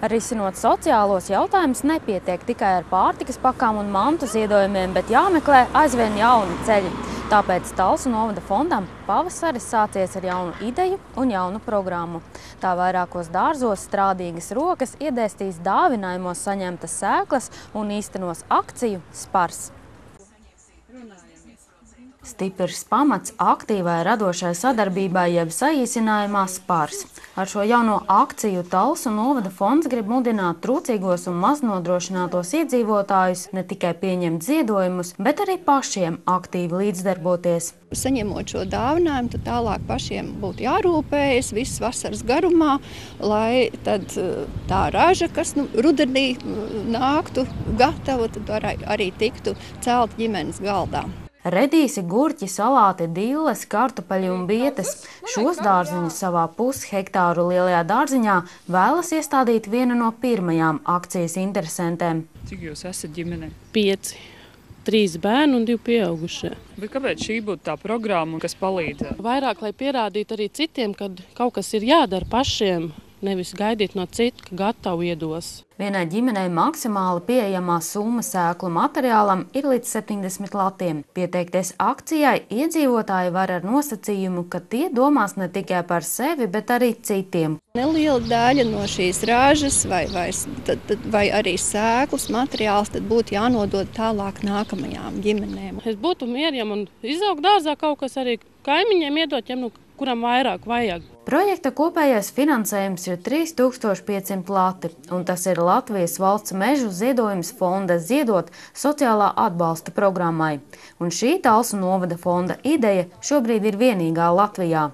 Risinot sociālos jautājumus nepietiek tikai ar pārtikas pakām un mantu ziedojumiem, bet jāmeklē aizvien jauni ceļi. Tāpēc Talsu novada fondam pavasaris sācies ar jaunu ideju un jaunu programmu. Tā vairākos dārzos strādīgas rokas iedēstīs dāvinājumos saņemtas sēklas un īstenos akciju Spars. Stiprs pamats aktīvai radošai sadarbībai, jeb saīsinājumā Spars. Ar šo jauno akciju Talsu novada fonds grib mudināt trūcīgos un maznodrošinātos iedzīvotājus ne tikai pieņemt ziedojumus, bet arī pašiem aktīvi līdzdarboties. Saņemot šo dāvinājumu, tad tālāk pašiem būtu jārūpējas visas vasaras garumā, lai tad tā raža, kas rudenī nāktu gatava, tad arī tiktu celt ģimenes galdā. Redīsi, gurķi, salāti, dilles, kartupeļi un bietes. Šos dārziņus savā pushektāru lielajā dārziņā vēlas iestādīt viena no pirmajām akcijas interesantēm. Cik jūs esat ģimenē? 5. 3 bērni un 2 pieaugušie. Bet kāpēc šī būtu tā programma, kas palīdz? Vairāk, lai pierādītu arī citiem, ka kaut kas ir jādara pašiem, nevis gaidīt no citu, ka gatavu iedos. Vienai ģimenei maksimāli pieejamā summa sēklu materiālam ir līdz 70 latiem. Pieteikties akcijai iedzīvotāji var ar nosacījumu, ka tie domās ne tikai par sevi, bet arī citiem. Neliela daļa no šīs ražas vai arī sēklas materiāls tad būtu jānodod tālāk nākamajām ģimenēm. Es būtu mieriem un izaugt dārzā kaut kas arī kaimiņiem iedot, ja kuram vairāk vajag. Projekta kopējais finansējums ir 3500 lati, un tas ir Latvijas valsts mežu ziedojums fonda Ziedot sociālā atbalsta programmai. Un šī Talsu novada fonda ideja šobrīd ir vienīgā Latvijā.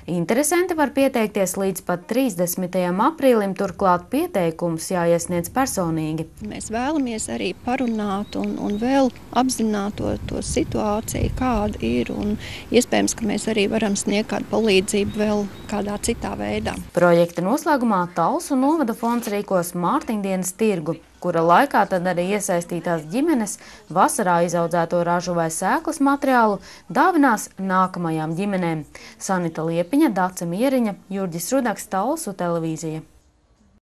Interesanti var pieteikties līdz pat 30. aprīlim, turklāt pieteikums jāiesniedz personīgi. Mēs vēlamies arī parunāt un vēl apzināt to situāciju, kāda ir, un iespējams, ka mēs arī varam sniegt kādu palīdzību vēl kādā citā veidā. Projekta noslēgumā Talsu novada fonds rīkos Mārtiņdienas tirgu, kura laikā tad arī iesaistītās ģimenes vasarā izaudzēto ražu vai sēklas materiālu dāvinās nākamajām ģimenēm. Sanita Liepiņa, Dace Mieriņa, Jurģis Rudaks, Talsu televīzija.